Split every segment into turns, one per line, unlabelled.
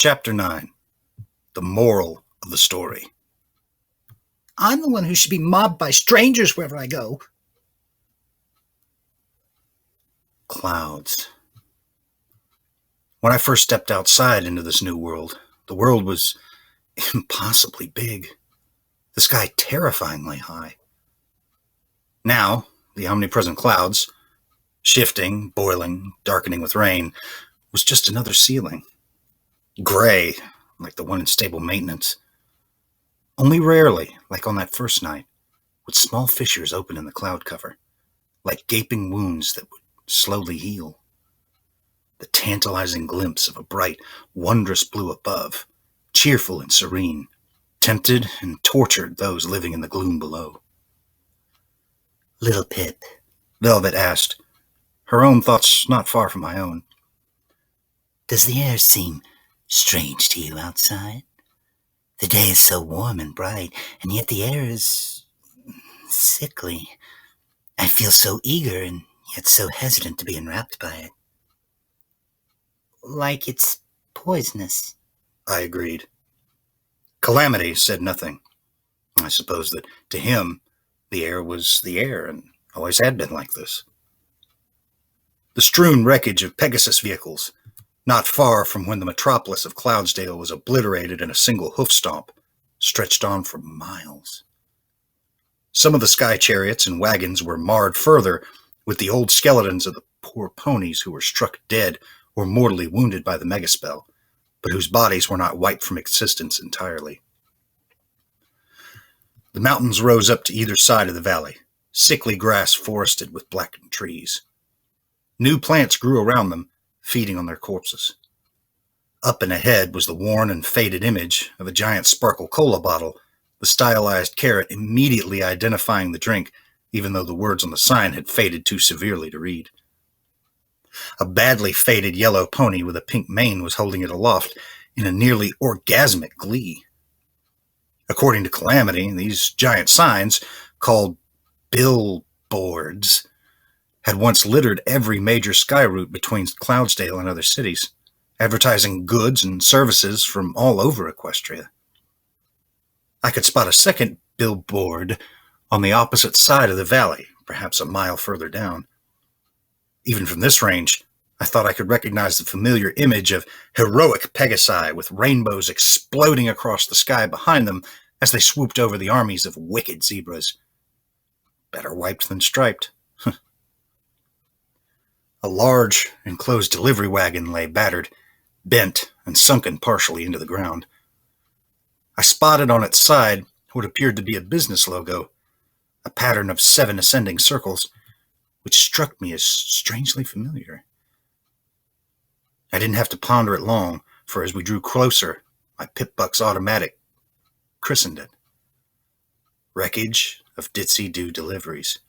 Chapter 9. The Moral of the Story.
I'm the one who should be mobbed by strangers wherever I go.
Clouds. When I first stepped outside into this new world, the world was impossibly big. The sky terrifyingly high. Now, the omnipresent clouds, shifting, boiling, darkening with rain, was just another ceiling. Gray, like the one in stable maintenance. Only rarely, like on that first night, would small fissures open in the cloud cover, like gaping wounds that would slowly heal. The tantalizing glimpse of a bright, wondrous blue above, cheerful and serene, tempted and tortured those living in the gloom below.
Little Pip,
Velvet asked, her own thoughts not far from my own.
Does the air seem strange to you outside? The day is so warm and bright, and yet the air is sickly. I feel so eager and yet so hesitant to be enwrapped by it. Like it's poisonous,
I agreed. Calamity said nothing. I suppose that to him, the air was the air and always had been like this. The strewn wreckage of Pegasus vehicles, not far from when the metropolis of Cloudsdale was obliterated in a single hoof stomp, stretched on for miles. Some of the sky chariots and wagons were marred further with the old skeletons of the poor ponies who were struck dead or mortally wounded by the megaspell, but whose bodies were not wiped from existence entirely. The mountains rose up to either side of the valley, sickly grass forested with blackened trees. New plants grew around them, feeding on their corpses. Up and ahead was the worn and faded image of a giant sparkle cola bottle, the stylized carrot immediately identifying the drink, even though the words on the sign had faded too severely to read. A badly faded yellow pony with a pink mane was holding it aloft in a nearly orgasmic glee. According to Calamity, these giant signs, called billboards, had once littered every major sky route between Cloudsdale and other cities, advertising goods and services from all over Equestria. I could spot a second billboard on the opposite side of the valley, perhaps a mile further down. Even from this range, I thought I could recognize the familiar image of heroic Pegasi with rainbows exploding across the sky behind them as they swooped over the armies of wicked zebras. Better wiped than striped. A large, enclosed delivery wagon lay battered, bent, and sunken partially into the ground. I spotted on its side what appeared to be a business logo, a pattern of 7 ascending circles, which struck me as strangely familiar. I didn't have to ponder it long, for as we drew closer, my Pip-Buck's automatic christened it. Wreckage of Ditsy-Do Deliveries.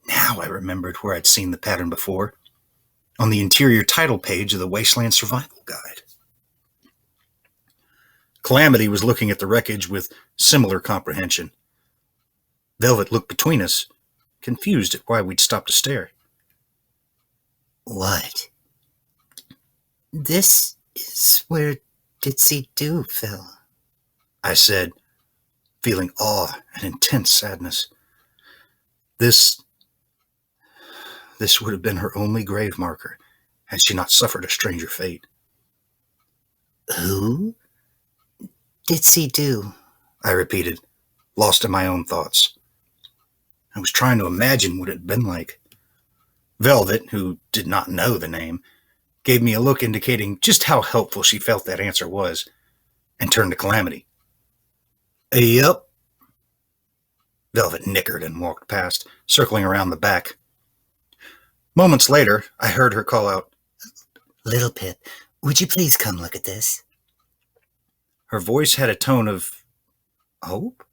Now I remembered where I'd seen the pattern before, on the interior title page of the Wasteland Survival Guide. Calamity was looking at the wreckage with similar comprehension. Velvet looked between us, confused at why we'd stopped to stare.
What? This is where Ditsy-Do fell,
I said, feeling awe and intense sadness. This would have been her only grave marker, had she not suffered a stranger fate.
Who? Ditsy-Do,
I repeated, lost in my own thoughts. I was trying to imagine what it had been like. Velvet, who did not know the name, gave me a look indicating just how helpful she felt that answer was, and turned to Calamity. Yup. Velvet nickered and walked past, circling around the back. Moments later, I heard her call out,
Little Pip, would you please come look at this?
Her voice had a tone of hope.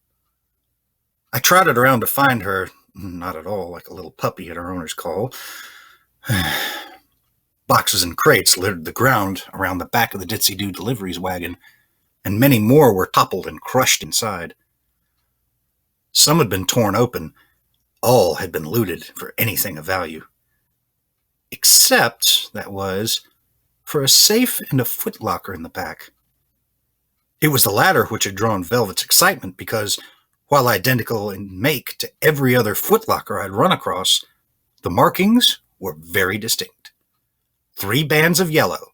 I trotted around to find her, not at all like a little puppy at her owner's call. Boxes and crates littered the ground around the back of the Ditsy-Do Deliveries wagon, and many more were toppled and crushed inside. Some had been torn open. All had been looted for anything of value. Except, that was, for a safe and a footlocker in the back. It was the latter which had drawn Velvet's excitement because, while identical in make to every other footlocker I'd run across, the markings were very distinct. 3 bands of yellow,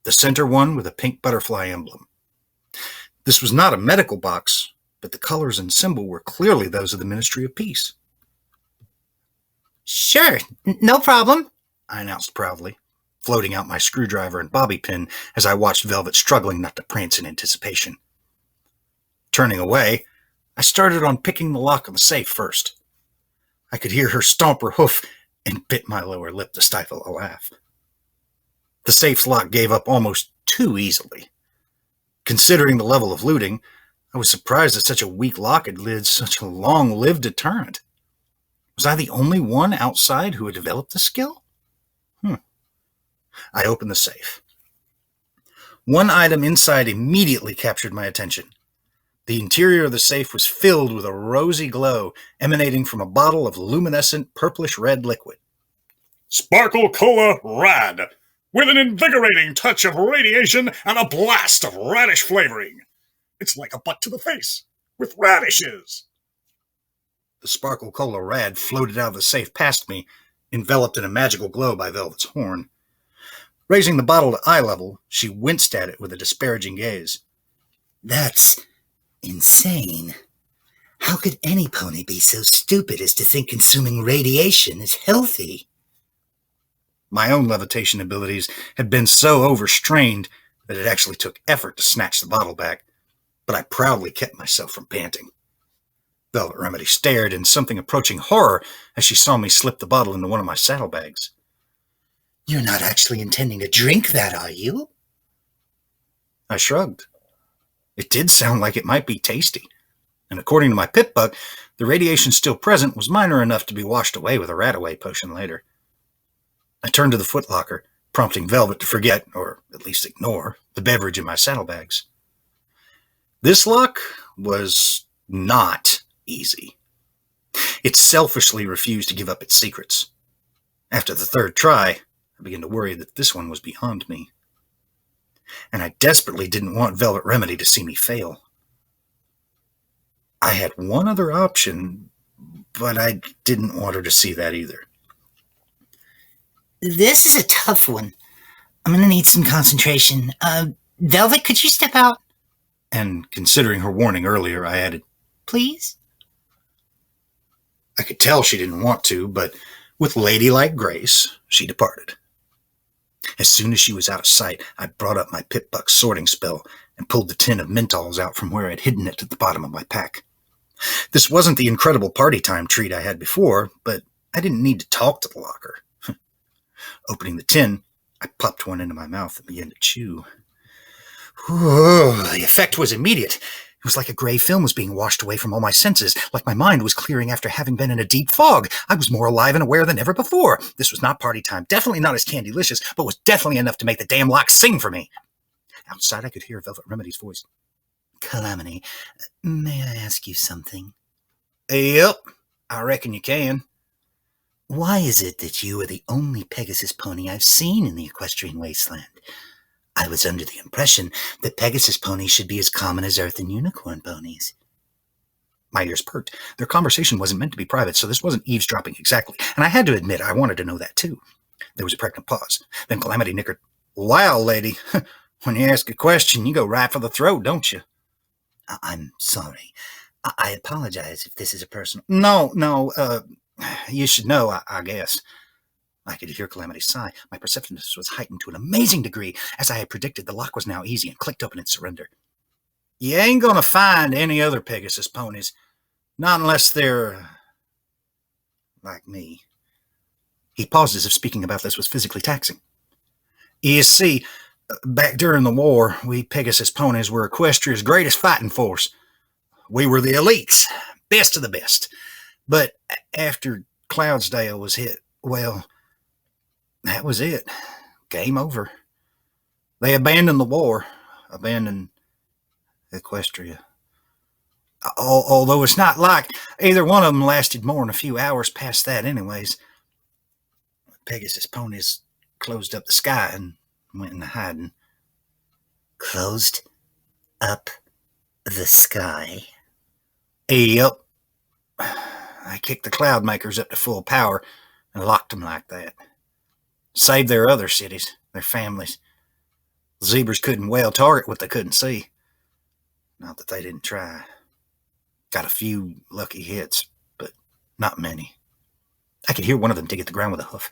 the center one with a pink butterfly emblem. This was not a medical box, but the colors and symbol were clearly those of the Ministry of Peace.
"Sure, no problem,"
I announced proudly, floating out my screwdriver and bobby pin as I watched Velvet struggling not to prance in anticipation. Turning away, I started on picking the lock of the safe first. I could hear her stomp her hoof and bit my lower lip to stifle a laugh. The safe's lock gave up almost too easily. Considering the level of looting, I was surprised that such a weak lock had lived such a long-lived deterrent. Was I the only one outside who had developed the skill? I opened the safe. One item inside immediately captured my attention. The interior of the safe was filled with a rosy glow emanating from a bottle of luminescent purplish-red liquid.
Sparkle Cola Rad, with an invigorating touch of radiation and a blast of radish flavoring. It's like a butt to the face, with radishes.
The Sparkle Cola Rad floated out of the safe past me, enveloped in a magical glow by Velvet's horn. Raising the bottle to eye level, she winced at it with a disparaging gaze.
"That's insane. How could any pony be so stupid as to think consuming radiation is healthy?"
My own levitation abilities had been so overstrained that it actually took effort to snatch the bottle back, but I proudly kept myself from panting. Velvet Remedy stared in something approaching horror as she saw me slip the bottle into one of my saddlebags.
"You're not actually intending to drink that, are you?"
I shrugged. It did sound like it might be tasty, and according to my pit buck, the radiation still present was minor enough to be washed away with a rat-away potion later. I turned to the footlocker, prompting Velvet to forget, or at least ignore, the beverage in my saddlebags. This lock was not easy. It selfishly refused to give up its secrets. After the 3rd try, I began to worry that this one was beyond me. And I desperately didn't want Velvet Remedy to see me fail. I had one other option, but I didn't want her to see that either.
"This is a tough one. I'm going to need some concentration. Velvet, could you step out?"
And considering her warning earlier, I added,
"Please?"
I could tell she didn't want to, but with ladylike grace, she departed. As soon as she was out of sight, I brought up my pit buck sorting spell and pulled the tin of menthols out from where I'd hidden it at the bottom of my pack. This wasn't the incredible party time treat I had before, but I didn't need to talk to the locker. Opening the tin, I popped one into my mouth and began to chew. The effect was immediate. It was like a gray film was being washed away from all my senses, like my mind was clearing after having been in a deep fog. I was more alive and aware than ever before. This was not party time, definitely not as Candylicious, but was definitely enough to make the damn lock sing for me. Outside, I could hear Velvet Remedy's voice.
"Calamity, may I ask you something?"
Yep, I reckon you can.
"Why is it that you are the only Pegasus pony I've seen in the equestrian wasteland? I was under the impression that Pegasus ponies should be as common as Earth and Unicorn ponies."
My ears perked. Their conversation wasn't meant to be private, so this wasn't eavesdropping exactly, and I had to admit I wanted to know that too. There was a pregnant pause. Then Calamity nickered. "Wow, lady, when you ask a question, you go right for the throat, don't you?"
"I'm sorry. I apologize if this is a personal..."
No, you should know, I guess." I could hear Calamity sigh. My perceptiveness was heightened to an amazing degree. As I had predicted, the lock was now easy and clicked open in surrender. "You ain't gonna find any other Pegasus ponies. Not unless they're... like me." He paused as if speaking about this was physically taxing. "You see, back during the war, we Pegasus ponies were Equestria's greatest fighting force. We were the elites, best of the best. But after Cloudsdale was hit, well, that was it. Game over. They abandoned the war, abandoned Equestria. Although it's not like either one of them lasted more than a few hours past that anyways. Pegasus ponies closed up the sky and and went into hiding.
Closed up the sky?
Yep. I kicked the cloud makers up to full power and locked them like that. Saved their other cities, their families. The zebras couldn't well target what they couldn't see. Not that they didn't try. Got a few lucky hits, but not many. I could hear one of them dig at the ground with a hoof.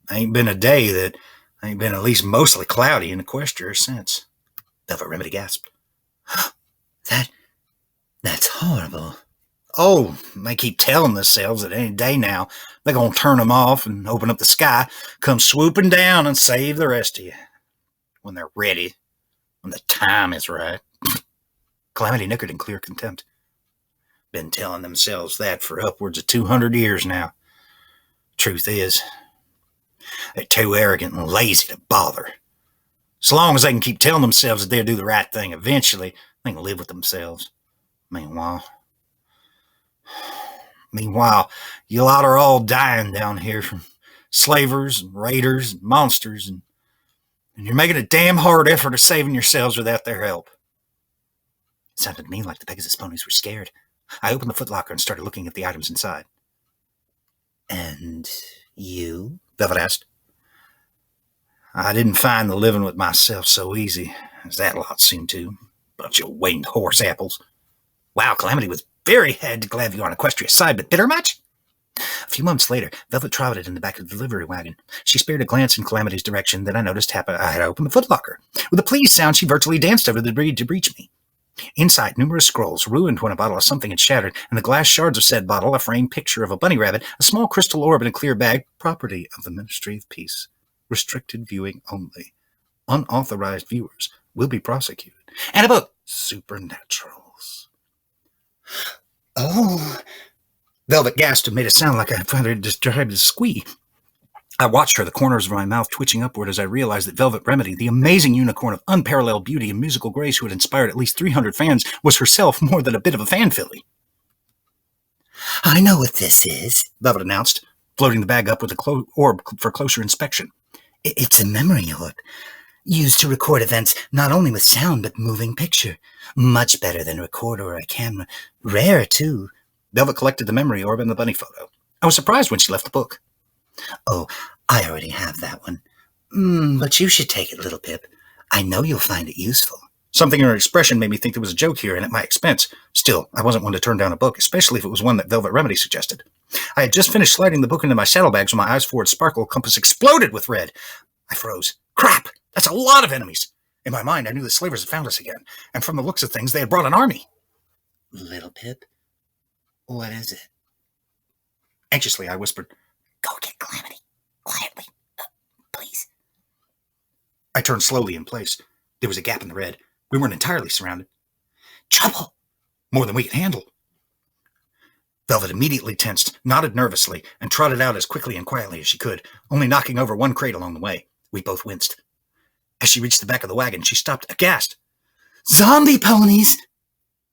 Ain't been a day that ain't been at least mostly cloudy in Equestria since.
Velvet Remedy gasped. That's horrible.
Oh, they keep telling themselves that any day now they're going to turn them off and open up the sky, come swooping down and save the rest of you. When they're ready, when the time is right. Calamity nickered in clear contempt. Been telling themselves that for upwards of 200 years now. Truth is, they're too arrogant and lazy to bother. So long as they can keep telling themselves that they'll do the right thing eventually, they can live with themselves. Meanwhile, you lot are all dying down here from slavers and raiders and monsters, and you're making a damn hard effort of saving yourselves without their help.
It sounded to me like the Pegasus ponies were scared. I opened the footlocker and started looking at the items inside. And you?
Velvet asked. I didn't find the living with myself so easy as that lot seemed to. Bunch of winged horse apples.
Wow, Calamity was very glad to have you on Equestria's side, but bitter much? A few moments later, Velvet trotted in the back of the delivery wagon. She spared a glance in Calamity's direction, then I noticed I had opened the footlocker. With a pleased sound, she virtually danced over the debris to reach me. Inside, numerous scrolls, ruined when a bottle of something had shattered, and the glass shards of said bottle, a framed picture of a bunny rabbit, a small crystal orb in a clear bag, property of the Ministry of Peace. Restricted viewing only. Unauthorized viewers will be prosecuted. And a book.
Supernaturals.
Oh.
Velvet gasped and made a sound like I found her described as squee. I watched her, the corners of my mouth twitching upward as I realized that Velvet Remedy, the amazing unicorn of unparalleled beauty and musical grace who had inspired at least 300 fans, was herself more than a bit of a fan filly.
I know what this is,
Velvet announced, floating the bag up with the orb for closer inspection.
It's a memory orb, used to record events not only with sound but moving picture. Much better than a recorder or a camera. Rare, too.
Velvet collected the memory orb and the bunny photo. I was surprised when she left the book.
Oh, I already have that one. But you should take it, Little Pip. I know you'll find it useful.
Something in her expression made me think there was a joke here and at my expense. Still, I wasn't one to turn down a book, especially if it was one that Velvet Remedy suggested. I had just finished sliding the book into my saddlebags when my eyes forward sparkle compass exploded with red. I froze. Crap! That's a lot of enemies! In my mind, I knew the slavers had found us again, and from the looks of things, they had brought an army.
Little Pip, what is it?
Anxiously, I whispered,
Go get Calamity. Quietly. Please.
I turned slowly in place. There was a gap in the red. We weren't entirely surrounded.
Trouble!
More than we could handle. Velvet immediately tensed, nodded nervously, and trotted out as quickly and quietly as she could, only knocking over one crate along the way. We both winced. As she reached the back of the wagon, she stopped aghast.
Zombie ponies!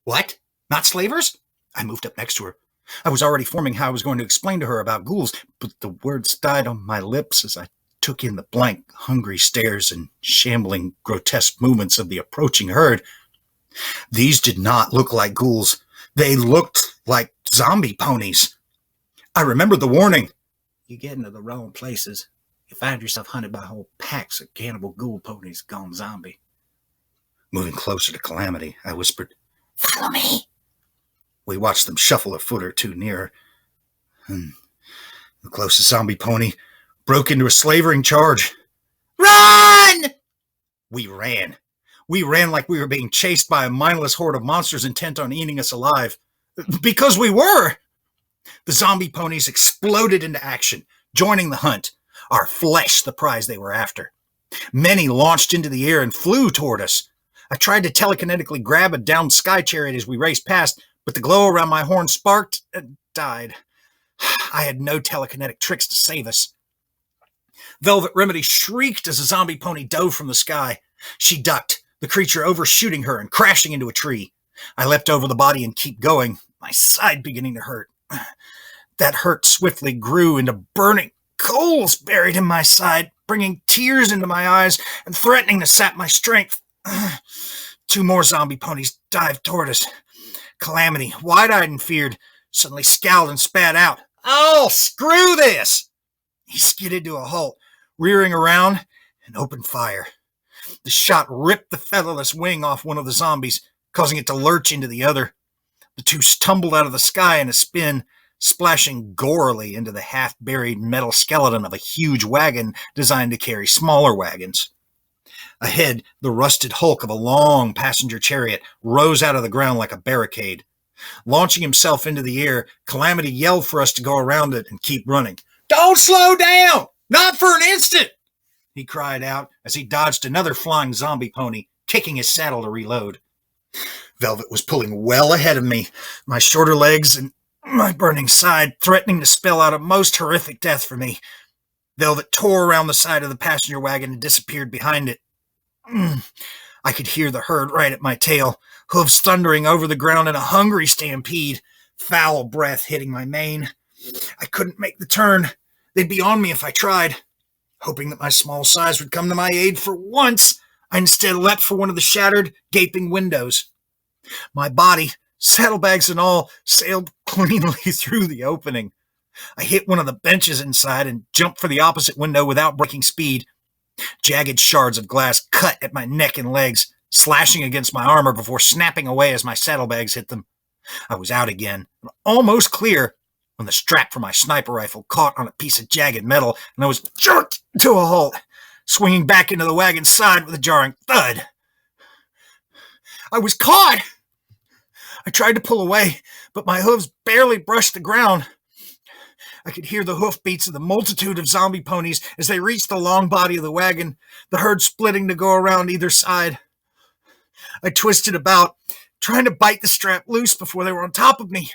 What? Not slavers? I moved up next to her. I was already forming how I was going to explain to her about ghouls, but the words died on my lips as I took in the blank, hungry stares and shambling, grotesque movements of the approaching herd. These did not look like ghouls. They looked like zombie ponies. I remembered the warning. You get into the wrong places. You find yourself hunted by whole packs of cannibal ghoul ponies gone zombie. Moving closer to Calamity, I whispered,
Follow me.
We watched them shuffle a foot or two nearer. And the closest zombie pony broke into a slavering charge.
Run!
We ran. We ran like we were being chased by a mindless horde of monsters intent on eating us alive. Because we were! The zombie ponies exploded into action, joining the hunt. Our flesh, the prize they were after. Many launched into the air and flew toward us. I tried to telekinetically grab a downed sky chariot as we raced past, but the glow around my horn sparked and died. I had no telekinetic tricks to save us. Velvet Remedy shrieked as a zombie pony dove from the sky. She ducked, the creature overshooting her and crashing into a tree. I leapt over the body and kept going, my side beginning to hurt. That hurt swiftly grew into burning coals buried in my side, bringing tears into my eyes and threatening to sap my strength. 2 more zombie ponies dived toward us. Calamity, wide-eyed and feared, suddenly scowled and spat out, "Oh, screw this!" He skidded to a halt, rearing around and opened fire. The shot ripped the featherless wing off one of the zombies, causing it to lurch into the other. The 2 tumbled out of the sky in a spin, splashing gorily into the half-buried metal skeleton of a huge wagon designed to carry smaller wagons. Ahead, the rusted hulk of a long passenger chariot rose out of the ground like a barricade. Launching himself into the air, Calamity yelled for us to go around it and keep running. "Don't slow down! Not for an instant!" he cried out as he dodged another flying zombie pony, kicking his saddle to reload. Velvet was pulling well ahead of me, my shorter legs and my burning side threatening to spell out a most horrific death for me. Velvet tore around the side of the passenger wagon and disappeared behind it. I could hear the herd right at my tail, hooves thundering over the ground in a hungry stampede, foul breath hitting my mane. I couldn't make the turn. They'd be on me if I tried. Hoping that my small size would come to my aid for once, I instead leapt for one of the shattered, gaping windows. My body, saddlebags and all, sailed cleanly through the opening. I hit one of the benches inside and jumped for the opposite window without breaking speed. Jagged shards of glass cut at my neck and legs, slashing against my armor before snapping away as my saddlebags hit them. I was out again, almost clear, when the strap for my sniper rifle caught on a piece of jagged metal and I was jerked to a halt, swinging back into the wagon's side with a jarring thud. I was caught! I tried to pull away, but my hooves barely brushed the ground. I could hear the hoofbeats of the multitude of zombie ponies as they reached the long body of the wagon, the herd splitting to go around either side. I twisted about, trying to bite the strap loose before they were on top of me.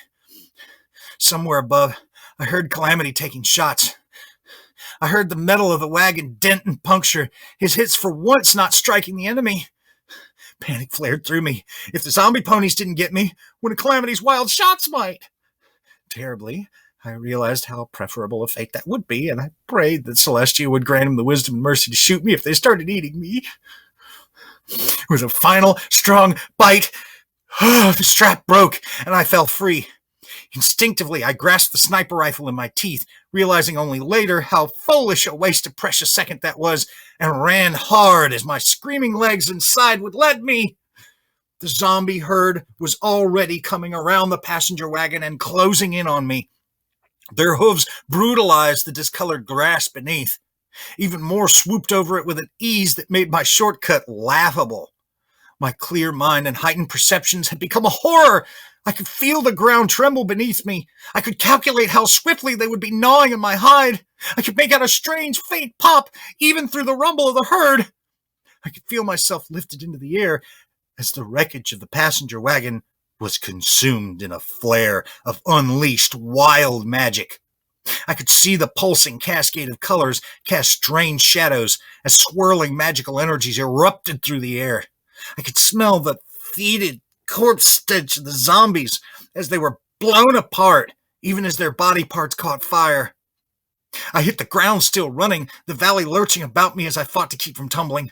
Somewhere above, I heard Calamity taking shots. I heard the metal of the wagon dent and puncture, his hits for once not striking the enemy. Panic flared through me. If the zombie ponies didn't get me, one of Calamity's wild shots might. Terribly, I realized how preferable a fate that would be, and I prayed that Celestia would grant him the wisdom and mercy to shoot me if they started eating me. With a final, strong bite, the strap broke, and I fell free. Instinctively, I grasped the sniper rifle in my teeth, realizing only later how foolish a waste of precious second that was, and ran hard as my screaming legs and side would let me. The zombie herd was already coming around the passenger wagon and closing in on me. Their hooves brutalized the discolored grass beneath. Even more swooped over it with an ease that made my shortcut laughable. My clear mind and heightened perceptions had become a horror. I could feel the ground tremble beneath me. I could calculate how swiftly they would be gnawing at my hide. I could make out a strange, faint pop, even through the rumble of the herd. I could feel myself lifted into the air as the wreckage of the passenger wagon was consumed in a flare of unleashed wild magic. I could see the pulsing cascade of colors cast strange shadows as swirling magical energies erupted through the air. I could smell the fetid corpse stench of the zombies as they were blown apart, even as their body parts caught fire. I hit the ground still running, the valley lurching about me as I fought to keep from tumbling.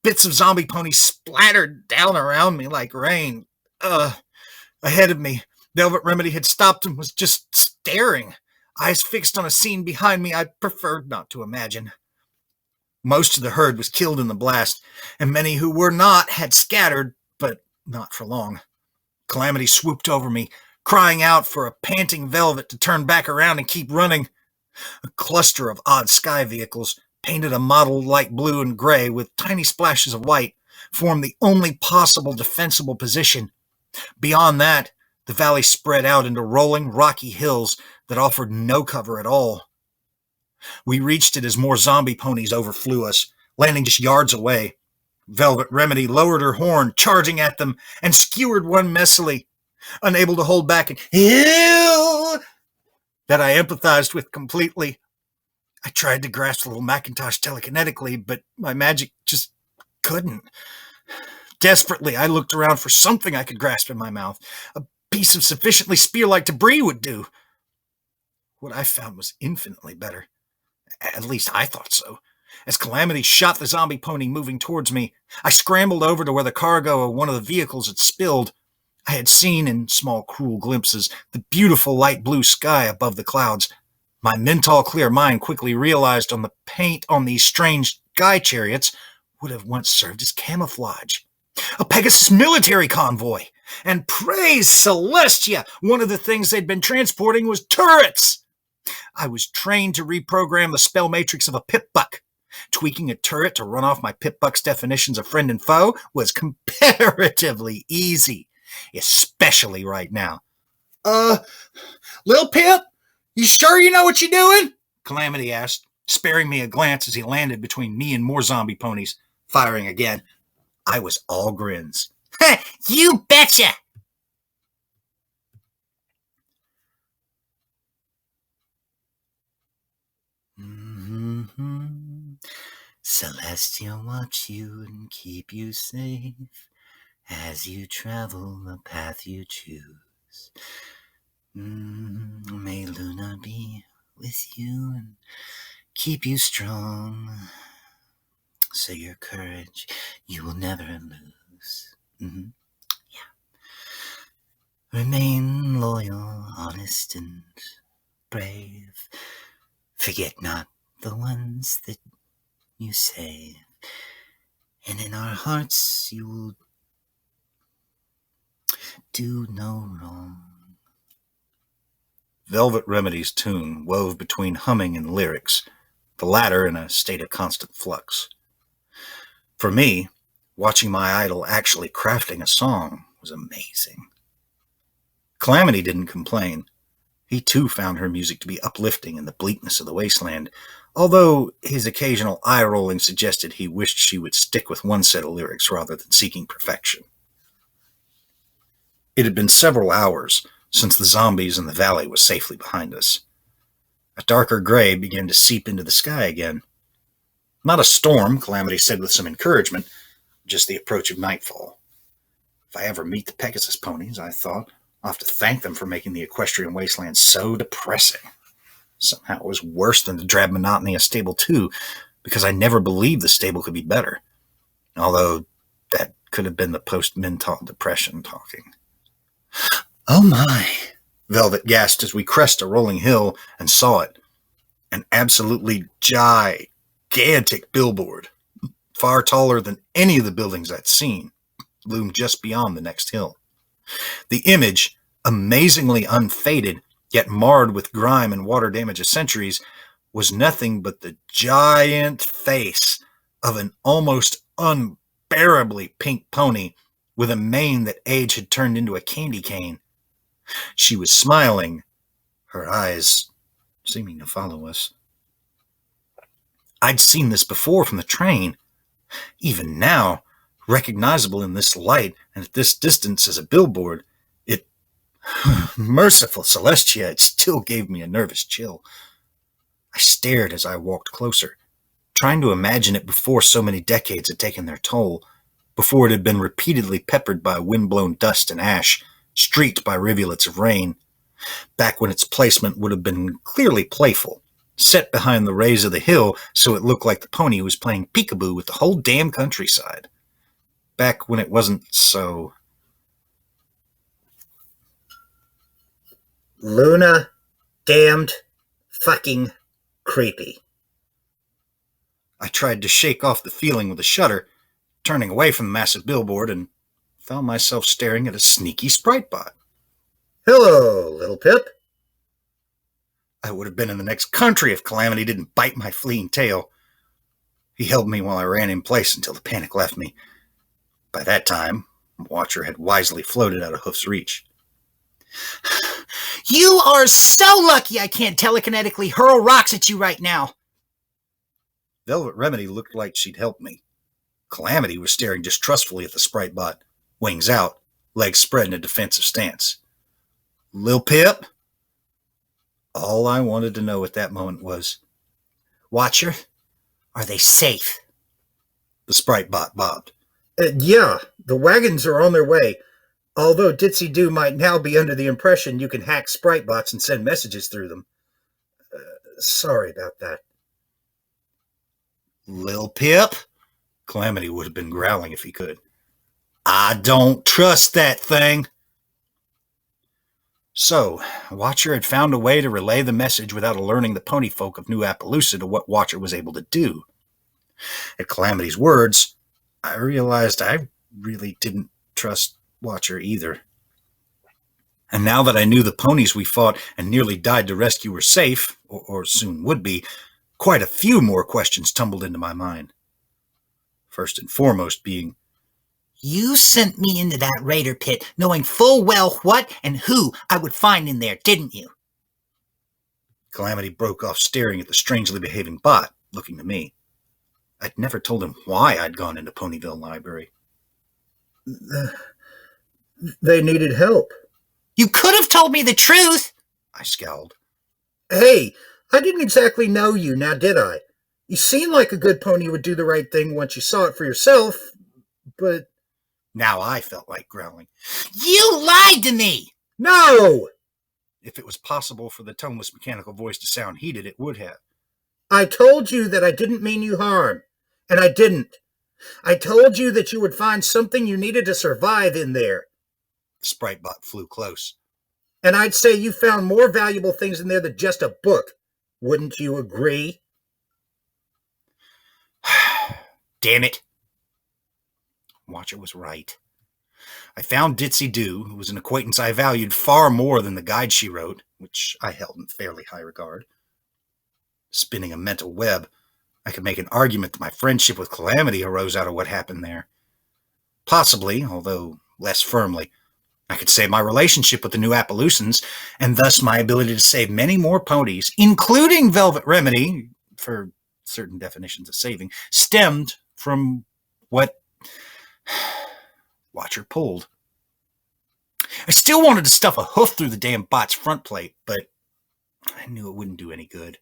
Bits of zombie ponies splattered down around me like rain. Ahead of me, Velvet Remedy had stopped and was just staring, eyes fixed on a scene behind me I preferred not to imagine. Most of the herd was killed in the blast, and many who were not had scattered, but not for long. Calamity swooped over me, crying out for a panting Velvet to turn back around and keep running. A cluster of odd sky vehicles, painted a mottled light blue and gray with tiny splashes of white, formed the only possible defensible position. Beyond that, the valley spread out into rolling, rocky hills that offered no cover at all. We reached it as more zombie ponies overflew us, landing just yards away. Velvet Remedy lowered her horn, charging at them, and skewered one messily, unable to hold back an "Ew!" that I empathized with completely. I tried to grasp the little Macintosh telekinetically, but my magic just couldn't. Desperately, I looked around for something I could grasp in my mouth. A piece of sufficiently spear-like debris would do. What I found was infinitely better. At least I thought so. As Calamity shot the zombie pony moving towards me, I scrambled over to where the cargo of one of the vehicles had spilled. I had seen, in small cruel glimpses, the beautiful light blue sky above the clouds. My mental clear mind quickly realized on the paint on these strange sky chariots would have once served as camouflage. A Pegasus military convoy! And praise Celestia! One of the things they'd been transporting was turrets! I was trained to reprogram the spell matrix of a pip-buck. Tweaking a turret to run off my pip-buck's definitions of friend and foe was comparatively easy, especially right now. Lil Pip, you sure you know what you're doing? Calamity asked, sparing me a glance as he landed between me and more zombie ponies, firing again. I was all grins.
You betcha! Celestia watch you and keep you safe as you travel the path you choose. May Luna be with you and keep you strong, so your courage you will never lose. Remain loyal, honest, and brave. Forget not the ones that you save, and in our hearts you will do no wrong.
Velvet Remedy's tune wove between humming and lyrics, the latter in a state of constant flux. For me, watching my idol actually crafting a song was amazing. Calamity didn't complain. He too found her music to be uplifting in the bleakness of the wasteland, although his occasional eye-rolling suggested he wished she would stick with one set of lyrics rather than seeking perfection. It had been several hours since the zombies in the valley was safely behind us. A darker gray began to seep into the sky again. Not a storm, Calamity said with some encouragement, just the approach of nightfall. If I ever meet the Pegasus ponies, I thought, I'll have to thank them for making the Equestrian wasteland so depressing. Somehow it was worse than the drab monotony of Stable 2, because I never believed the stable could be better. Although that could have been the post-mental depression talking. Oh my, Velvet gasped as we crested a rolling hill and saw it. An absolutely gigantic billboard, far taller than any of the buildings I'd seen, loomed just beyond the next hill. The image, amazingly unfaded, yet marred with grime and water damage of centuries, was nothing but the giant face of an almost unbearably pink pony with a mane that age had turned into a candy cane. She was smiling, her eyes seeming to follow us. I'd seen this before from the train. Even now, recognizable in this light and at this distance as a billboard, it... Merciful Celestia, it still gave me a nervous chill. I stared as I walked closer, trying to imagine it before so many decades had taken their toll, before it had been repeatedly peppered by wind-blown dust and ash, streaked by rivulets of rain, back when its placement would have been clearly playful, set behind the raise of the hill so it looked like the pony was playing peekaboo with the whole damn countryside. Back when it wasn't so...
Luna, damned, fucking creepy.
I tried to shake off the feeling with a shudder, turning away from the massive billboard, and found myself staring at a sneaky sprite bot.
Hello, little Pip.
I would have been in the next country if Calamity didn't bite my fleeing tail. He held me while I ran in place until the panic left me. By that time, Watcher had wisely floated out of Hoof's reach.
You are so lucky I can't telekinetically hurl rocks at you right now.
Velvet Remedy looked like she'd helped me. Calamity was staring distrustfully at the sprite bot, wings out, legs spread in a defensive stance. Lil Pip? All I wanted to know at that moment was,
Watcher, are they safe?
The sprite bot bobbed.
Yeah, the wagons are on their way. Although Ditsy Doo might now be under the impression you can hack sprite bots and send messages through them. Sorry about that.
Lil Pip? Calamity would have been growling if he could. I don't trust that thing. So, Watcher had found a way to relay the message without alerting the pony folk of New Appaloosa to what Watcher was able to do. At Calamity's words, I realized I really didn't trust Watcher either. And now that I knew the ponies we fought and nearly died to rescue were safe, or soon would be, quite a few more questions tumbled into my mind. First and foremost being,
You sent me into that raider pit knowing full well what and who I would find in there, didn't you?
Calamity broke off, staring at the strangely behaving bot, looking to me. I'd never told him why I'd gone into Ponyville Library.
They needed help.
You could have told me the truth.
I scowled.
Hey, I didn't exactly know you, now did I? You seemed like a good pony who would do the right thing once you saw it for yourself, but...
Now I felt like growling.
You lied to me!
No!
If it was possible for the toneless mechanical voice to sound heated, it would have.
I told you that I didn't mean you harm, and I didn't. I told you that you would find something you needed to survive in there.
The sprite bot flew close.
And I'd say you found more valuable things in there than just a book. Wouldn't you agree?
Damn it. Watcher was right. I found Ditzy Doo, who was an acquaintance I valued far more than the guide she wrote, which I held in fairly high regard. Spinning a mental web, I could make an argument that my friendship with Calamity arose out of what happened there. Possibly, although less firmly, I could say my relationship with the New Appaloosans, and thus my ability to save many more ponies, including Velvet Remedy, for certain definitions of saving, stemmed from what Watcher pulled. I still wanted to stuff a hoof through the damn bot's front plate, but I knew it wouldn't do any good.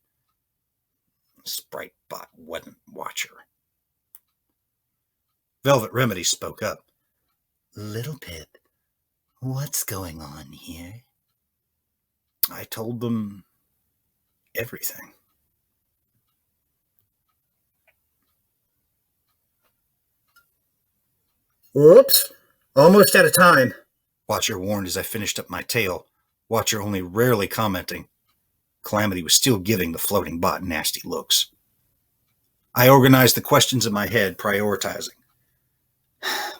Sprite bot wasn't Watcher. Velvet Remedy spoke up.
Little Pip, what's going on here?
I told them everything.
Whoops. Almost out of time.
Watcher warned as I finished up my tale, Watcher only rarely commenting. Calamity was still giving the floating bot nasty looks. I organized the questions in my head, prioritizing.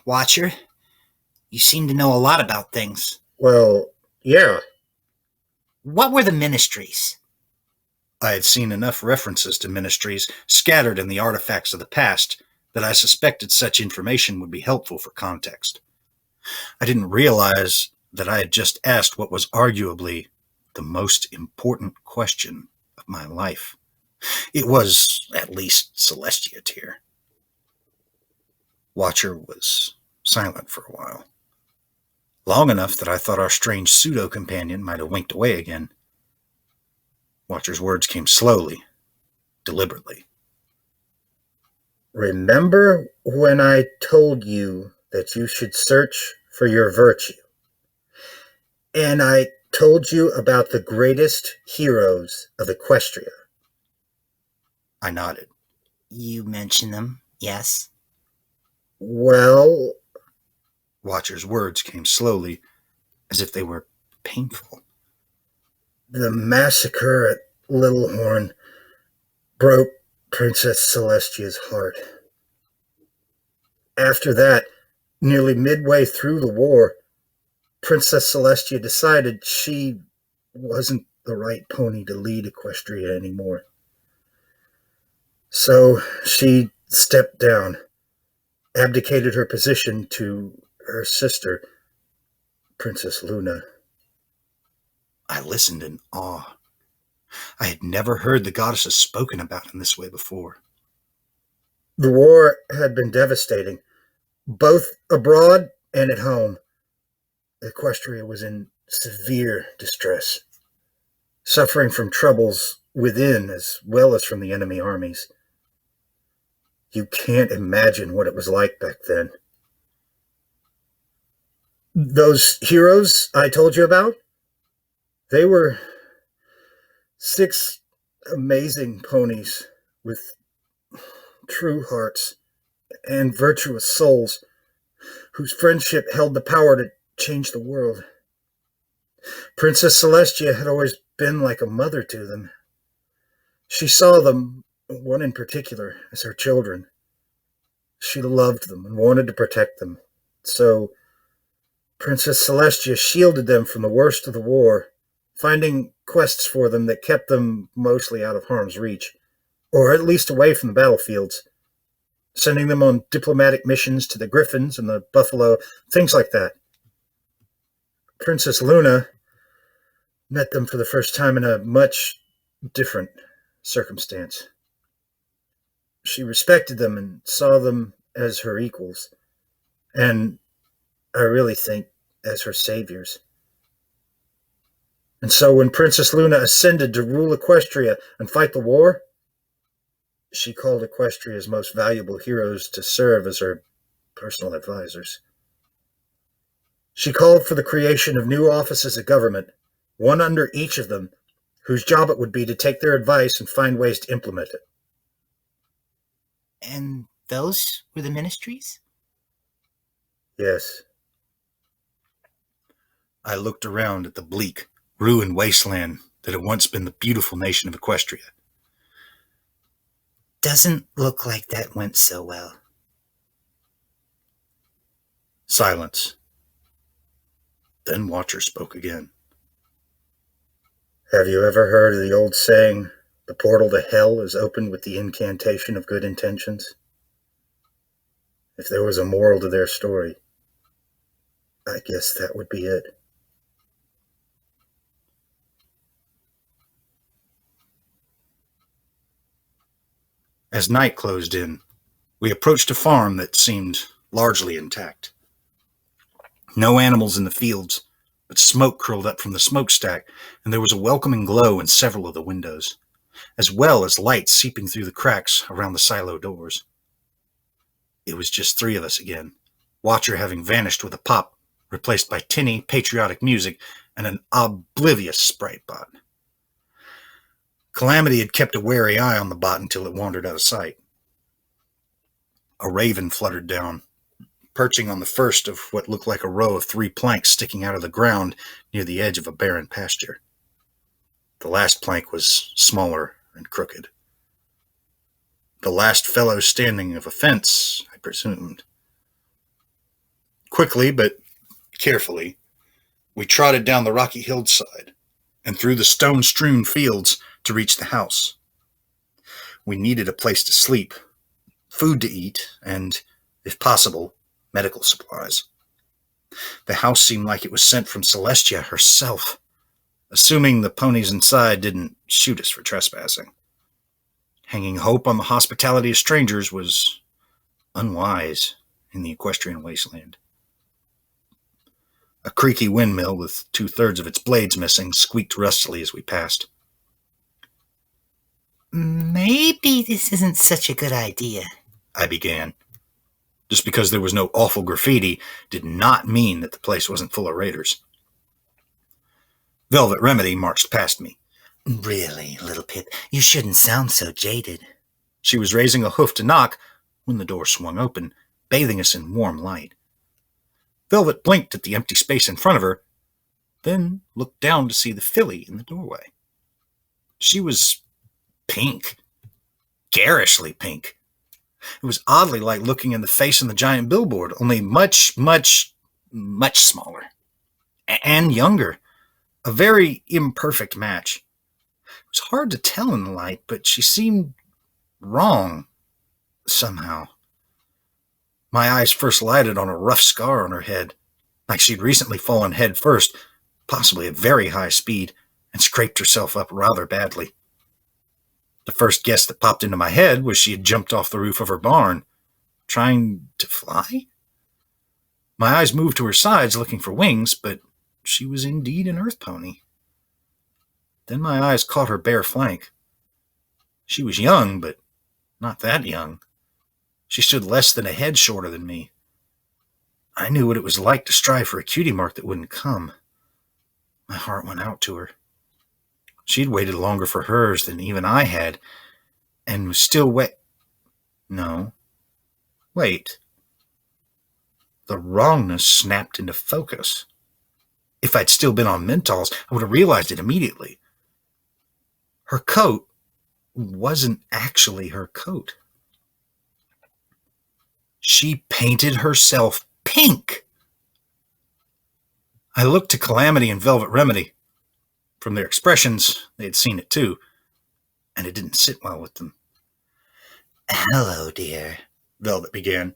Watcher, you seem to know a lot about things.
Well, yeah.
What were the ministries?
I had seen enough references to ministries scattered in the artifacts of the past that I suspected such information would be helpful for context. I didn't realize that I had just asked what was arguably the most important question of my life. It was at least Celestia tier. Watcher was silent for a while. Long enough that I thought our strange pseudo-companion might have winked away again. Watcher's words came slowly, deliberately.
Remember when I told you that you should search for your virtue? And I told you about the greatest heroes of Equestria.
I nodded.
You mentioned them, yes?
Well...
Watcher's words came slowly, as if they were painful.
The massacre at Little Horn broke Princess Celestia's heart. After that, nearly midway through the war, Princess Celestia decided she wasn't the right pony to lead Equestria anymore. So she stepped down, abdicated her position to her sister, Princess Luna.
I listened in awe. I had never heard the goddesses spoken about in this way before.
The war had been devastating, both abroad and at home. Equestria was in severe distress, suffering from troubles within as well as from the enemy armies. You can't imagine what it was like back then. Those heroes I told you about, they were 6 amazing ponies with true hearts, and virtuous souls whose friendship held the power to change the world. Princess Celestia had always been like a mother to them. She saw them, one in particular, as her children. She loved them and wanted to protect them. So Princess Celestia shielded them from the worst of the war, finding quests for them that kept them mostly out of harm's reach, or at least away from the battlefields, sending them on diplomatic missions to the Griffins and the Buffalo, things like that. Princess Luna met them for the first time in a much different circumstance. She respected them and saw them as her equals, and I really think as her saviors. And so when Princess Luna ascended to rule Equestria and fight the war, she called Equestria's most valuable heroes to serve as her personal advisors. She called for the creation of new offices of government, one under each of them, whose job it would be to take their advice and find ways to implement it.
And those were the ministries?
Yes.
I looked around at the bleak, ruined wasteland that had once been the beautiful nation of Equestria.
Doesn't look like that went so well.
Silence. Then Watcher spoke again.
Have you ever heard of the old saying, the portal to hell is opened with the incantation of good intentions? If there was a moral to their story, I guess that would be it.
As night closed in, we approached a farm that seemed largely intact. No animals in the fields, but smoke curled up from the smokestack, and there was a welcoming glow in several of the windows, as well as light seeping through the cracks around the silo doors. It was just three of us again, Watcher having vanished with a pop, replaced by tinny, patriotic music and an oblivious sprite bot. Calamity had kept a wary eye on the bot until it wandered out of sight. A raven fluttered down, perching on the first of what looked like a row of 3 planks sticking out of the ground near the edge of a barren pasture. The last plank was smaller and crooked. The last fellow standing of a fence, I presumed. Quickly, but carefully, we trotted down the rocky hillside and through the stone-strewn fields to reach the house. We needed a place to sleep, food to eat, and, if possible, medical supplies. The house seemed like it was sent from Celestia herself, assuming the ponies inside didn't shoot us for trespassing. Hanging hope on the hospitality of strangers was unwise in the equestrian wasteland. A creaky windmill with 2/3 of its blades missing squeaked rustily as we passed.
Maybe this isn't such a good idea,
I began. Just because there was no awful graffiti did not mean that the place wasn't full of raiders. Velvet Remedy marched past me.
Really, little Pip, you shouldn't sound so jaded.
She was raising a hoof to knock when the door swung open, bathing us in warm light. Velvet blinked at the empty space in front of her, then looked down to see the filly in the doorway. She was pink. Garishly pink. It was oddly like looking in the face on the giant billboard, only much, much, much smaller. And younger. A very imperfect match. It was hard to tell in the light, but she seemed wrong, somehow. My eyes first lighted on a rough scar on her head, like she'd recently fallen head first, possibly at very high speed, and scraped herself up rather badly. The first guess that popped into my head was she had jumped off the roof of her barn, trying to fly? My eyes moved to her sides looking for wings, but she was indeed an earth pony. Then my eyes caught her bare flank. She was young, but not that young. She stood less than a head shorter than me. I knew what it was like to strive for a cutie mark that wouldn't come. My heart went out to her. She'd waited longer for hers than even I had, and was still No. Wait. The wrongness snapped into focus. If I'd still been on menthols, I would have realized it immediately. Her coat wasn't actually her coat. She painted herself pink. I looked to Calamity and Velvet Remedy. From their expressions, they had seen it too, and it didn't sit well with them.
Hello, dear,
Velvet began.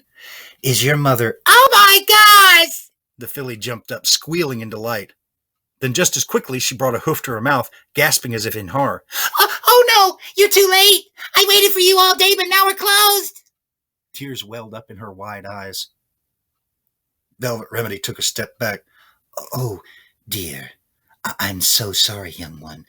Is your mother...
Oh my gosh!
The filly jumped up, squealing in delight. Then just as quickly, she brought a hoof to her mouth, gasping as if in horror.
Oh no! You're too late! I waited for you all day, but now we're closed!
Tears welled up in her wide eyes. Velvet Remedy took a step back.
Oh, dear, I'm so sorry, young one,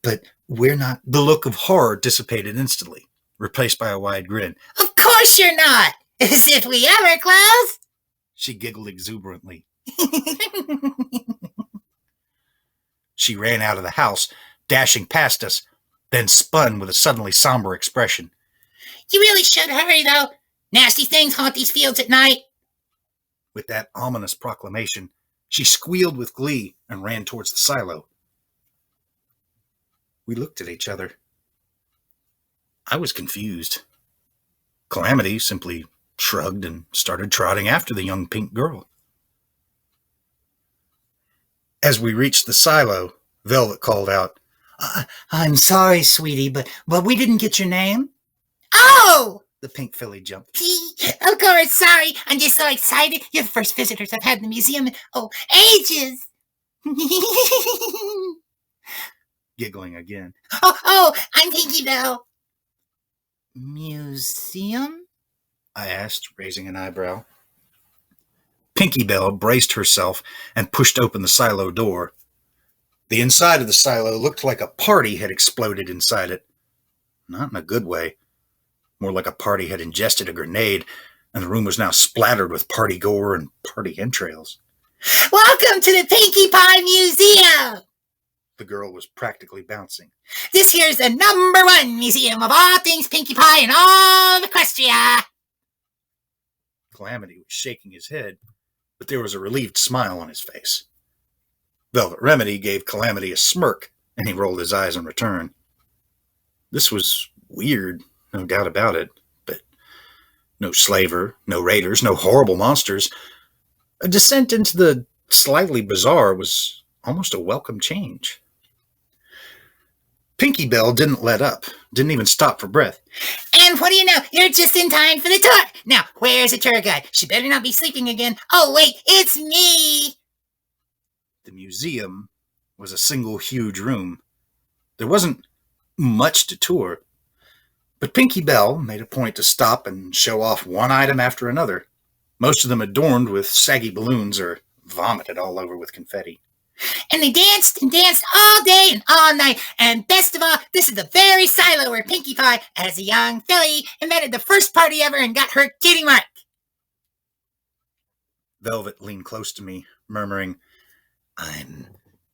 but we're not...
The look of horror dissipated instantly, replaced by a wide grin.
Of course you're not! As if we ever closed!
She giggled exuberantly. She ran out of the house, dashing past us, then spun with a suddenly somber expression.
You really should hurry, though. Nasty things haunt these fields at night.
With that ominous proclamation, she squealed with glee and ran towards the silo. We looked at each other. I was confused. Calamity simply shrugged and started trotting after the young pink girl. As we reached the silo, Velvet called out,
I'm sorry, sweetie, but we didn't get your name.
Oh!
The pink filly jumped.
Of course, sorry. I'm just so excited. You're the first visitors I've had in the museum in, ages.
Giggling again.
Oh, I'm Pinky Bell.
Museum?
I asked, raising an eyebrow. Pinky Bell braced herself and pushed open the silo door. The inside of the silo looked like a party had exploded inside it. Not in a good way. More like a party had ingested a grenade, and the room was now splattered with party gore and party entrails.
Welcome to the Pinkie Pie Museum!
The girl was practically bouncing.
This here's the #1 museum of all things Pinkie Pie in all of Equestria.
Calamity was shaking his head, but there was a relieved smile on his face. Velvet Remedy gave Calamity a smirk, and he rolled his eyes in return. This was weird, no doubt about it, but no slaver, no raiders, no horrible monsters. A descent into the slightly bizarre was almost a welcome change. Pinky Bell didn't let up, didn't even stop for breath.
And what do you know? You're just in time for the tour. Now, where's the tour guide? She better not be sleeping again. Oh, wait, it's me.
The museum was a single huge room. There wasn't much to tour, but Pinky Bell made a point to stop and show off one item after another, most of them adorned with saggy balloons or vomited all over with confetti.
And they danced and danced all day and all night. And best of all, this is the very silo where Pinkie Pie, as a young filly, invented the first party ever and got her kitty mark.
Velvet leaned close to me, murmuring,
I'm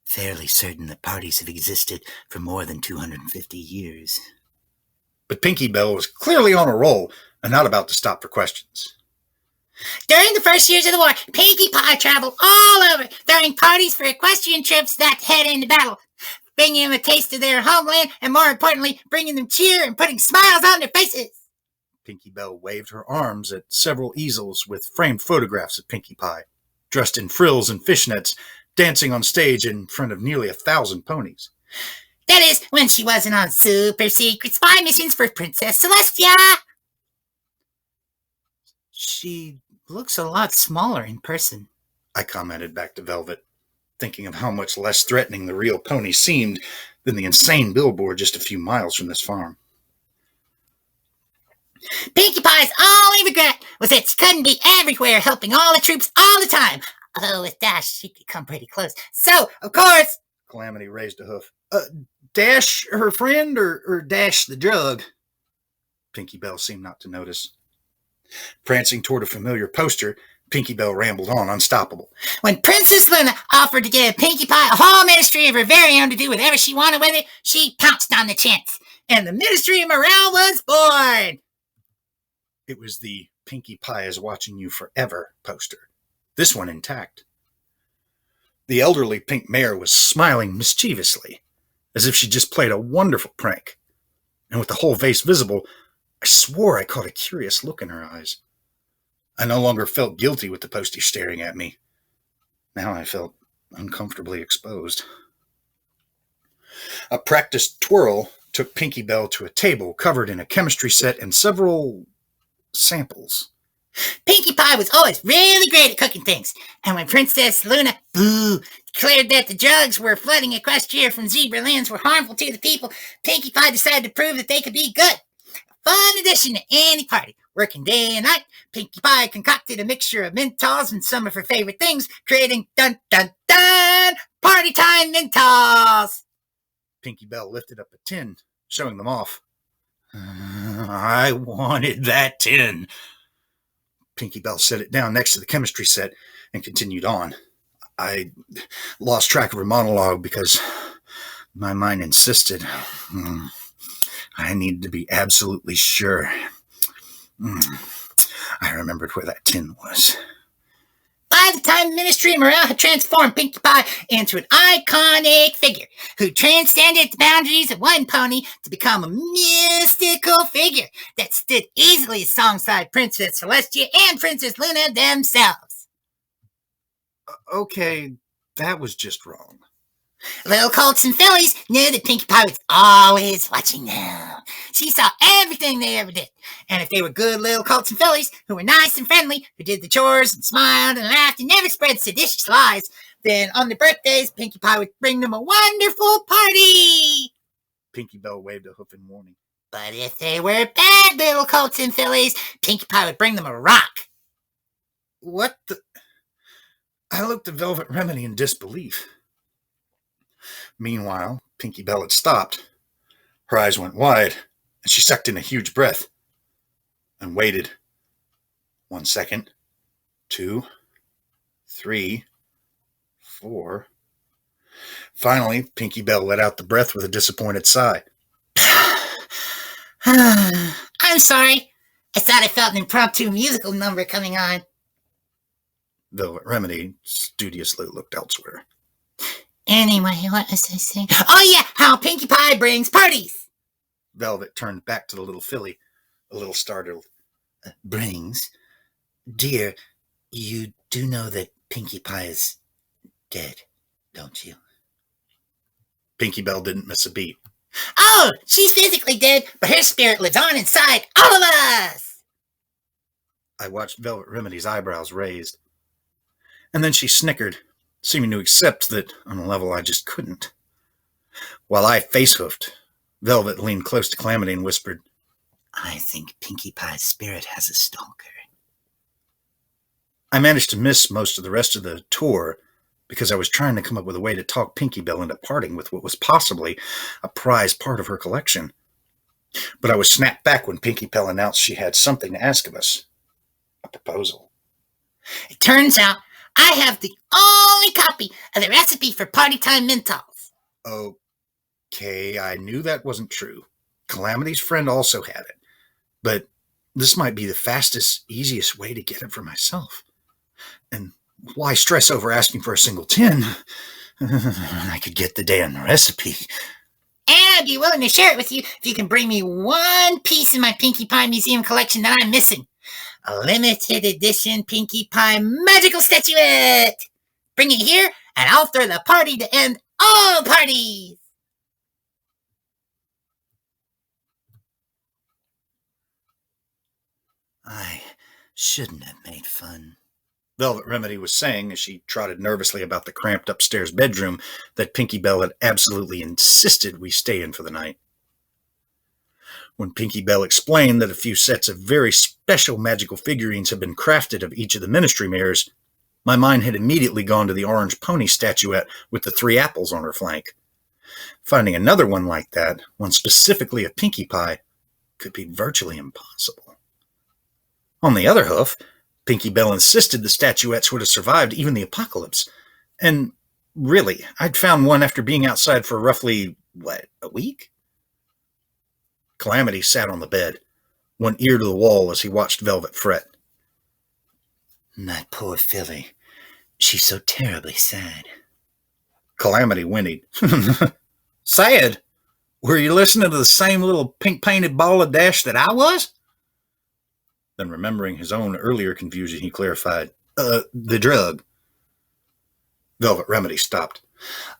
fairly certain that parties have existed for more than 250 years.
But Pinky Bell was clearly on a roll and not about to stop for questions.
During the first years of the war, Pinkie Pie traveled all over, throwing parties for equestrian troops that head into battle, bringing them a taste of their homeland, and more importantly, bringing them cheer and putting smiles on their faces.
Pinky Bell waved her arms at several easels with framed photographs of Pinkie Pie, dressed in frills and fishnets, dancing on stage in front of nearly 1,000 ponies.
That is, when she wasn't on super secret spy missions for Princess Celestia.
She looks a lot smaller in person,
I commented back to Velvet, thinking of how much less threatening the real pony seemed than the insane billboard just a few miles from this farm.
Pinkie Pie's only regret was that she couldn't be everywhere helping all the troops all the time. Although with Dash, she could come pretty close. So, of course...
Calamity raised a hoof. Dash her friend or Dash the drug? Pinky Bell seemed not to notice. Prancing toward a familiar poster, Pinky Bell rambled on, unstoppable.
When Princess Luna offered to give Pinkie Pie a whole ministry of her very own to do whatever she wanted with it, she pounced on the chance. And the Ministry of Morale was born.
It was the Pinkie Pie is watching you forever poster, this one intact. The elderly pink mare was smiling mischievously, as if she just played a wonderful prank. And with the whole vase visible, I swore I caught a curious look in her eyes. I no longer felt guilty with the postie staring at me. Now I felt uncomfortably exposed. A practiced twirl took Pinkie Bell to a table covered in a chemistry set and several samples.
Pinkie Pie was always really great at cooking things, and when Princess Luna, declared that the drugs were flooding Equestria from zebra lands were harmful to the people, Pinkie Pie decided to prove that they could be good. A fun addition to any party. Working day and night, Pinkie Pie concocted a mixture of Menthols and some of her favorite things, creating dun-dun-dun party time Menthols.
Pinkie Bell lifted up a tin, showing them off. I wanted that tin. Pinkie Bell set it down next to the chemistry set and continued on. I lost track of her monologue because my mind insisted. I needed to be absolutely sure. I remembered where that tin was.
By the time Ministry of Morale had transformed Pinkie Pie into an iconic figure who transcended the boundaries of one pony to become a mystical figure that stood easily alongside Princess Celestia and Princess Luna themselves.
Okay, that was just wrong.
Little colts and fillies knew that Pinkie Pie was always watching them. She saw everything they ever did. And if they were good little colts and fillies who were nice and friendly, who did the chores and smiled and laughed and never spread seditious lies, then on their birthdays, Pinkie Pie would bring them a wonderful party.
Pinkie Bell waved a hoof in warning.
But if they were bad little colts and fillies, Pinkie Pie would bring them a rock.
What the... I looked at Velvet Remedy in disbelief. Meanwhile, Pinkie Bell had stopped. Her eyes went wide, and she sucked in a huge breath and waited. 1 second, 2, 3, 4. Finally, Pinkie Bell let out the breath with a disappointed sigh.
I'm sorry. I thought I felt an impromptu musical number coming on.
Velvet Remedy studiously looked elsewhere.
Anyway, what was I saying? Oh yeah, how Pinkie Pie brings parties.
Velvet turned back to the little filly, a little startled.
Brings? Dear, you do know that Pinkie Pie is dead, don't you?
Pinkie Bell didn't miss a beat.
Oh, she's physically dead, but her spirit lives on inside all of us.
I watched Velvet Remedy's eyebrows raised. And then she snickered, seeming to accept that on a level I just couldn't. While I face-hoofed, Velvet leaned close to Calamity and whispered,
I think Pinkie Pie's spirit has a stalker.
I managed to miss most of the rest of the tour because I was trying to come up with a way to talk Pinkie Bell into parting with what was possibly a prized part of her collection. But I was snapped back when Pinkie Bell announced she had something to ask of us. A proposal.
It turns out I have the only copy of the recipe for party time Menthols.
Okay, I knew that wasn't true. Calamity's friend also had it. But this might be the fastest, easiest way to get it for myself. And why stress over asking for a single tin? I could get the damn recipe.
And I'd be willing to share it with you if you can bring me one piece in my Pinkie Pie Museum collection that I'm missing. A limited edition Pinkie Pie magical statuette. Bring it here, and I'll throw the party to end all parties.
I shouldn't have made fun.
Velvet Remedy was saying as she trotted nervously about the cramped upstairs bedroom that Pinkie Bell had absolutely insisted we stay in for the night. When Pinkie Bell explained that a few sets of very special magical figurines had been crafted of each of the ministry mares, my mind had immediately gone to the orange pony statuette with the 3 apples on her flank. Finding another one like that, one specifically of Pinkie Pie, could be virtually impossible. On the other hoof, Pinkie Bell insisted the statuettes would have survived even the apocalypse. And really, I'd found one after being outside for roughly, a week? Calamity sat on the bed, one ear to the wall as he watched Velvet fret.
That poor filly. She's so terribly sad.
Calamity whinnied. Sad? Were you listening to the same little pink-painted ball of dash that I was? Then, remembering his own earlier confusion, he clarified, the drug. Velvet Remedy stopped.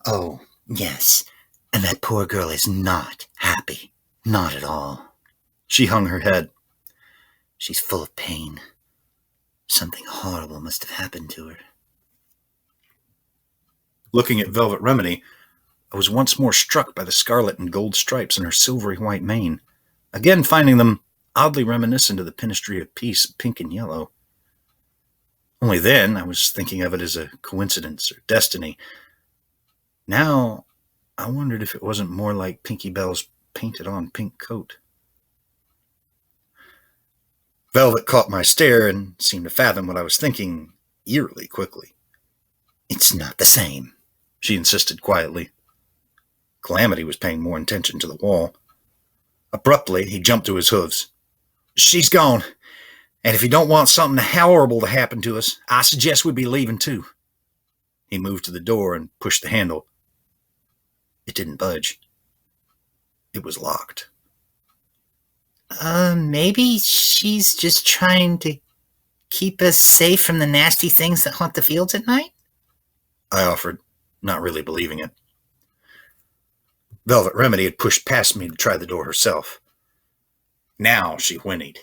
Oh, yes. And that poor girl is not happy. Not at all.
She hung her head.
She's full of pain. Something horrible must have happened to her.
Looking at Velvet Remedy, I was once more struck by the scarlet and gold stripes in her silvery white mane, again finding them oddly reminiscent of the Pinistry of Peace, pink and yellow. Only then I was thinking of it as a coincidence or destiny. Now I wondered if it wasn't more like Pinky Belle's painted-on pink coat. Velvet caught my stare and seemed to fathom what I was thinking eerily quickly.
It's not the same,
she insisted quietly. Calamity was paying more attention to the wall. Abruptly, he jumped to his hooves. She's gone, and if you don't want something horrible to happen to us, I suggest we be leaving too. He moved to the door and pushed the handle. It didn't budge. It was locked.
Maybe she's just trying to keep us safe from the nasty things that haunt the fields at night?
I offered, not really believing it. Velvet Remedy had pushed past me to try the door herself. Now she whinnied.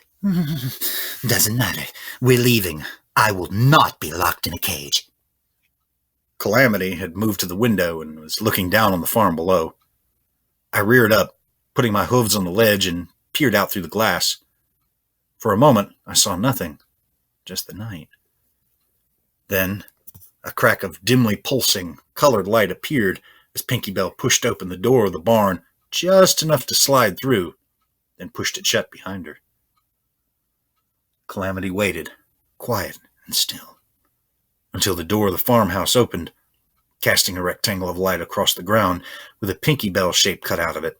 Doesn't matter. We're leaving. I will not be locked in a cage.
Calamity had moved to the window and was looking down on the farm below. I reared up, putting my hooves on the ledge, and peered out through the glass. For a moment, I saw nothing, just the night. Then, a crack of dimly pulsing, colored light appeared as Pinky Belle pushed open the door of the barn just enough to slide through, then pushed it shut behind her. Calamity waited, quiet and still, until the door of the farmhouse opened, casting a rectangle of light across the ground with a Pinky Belle shape cut out of it.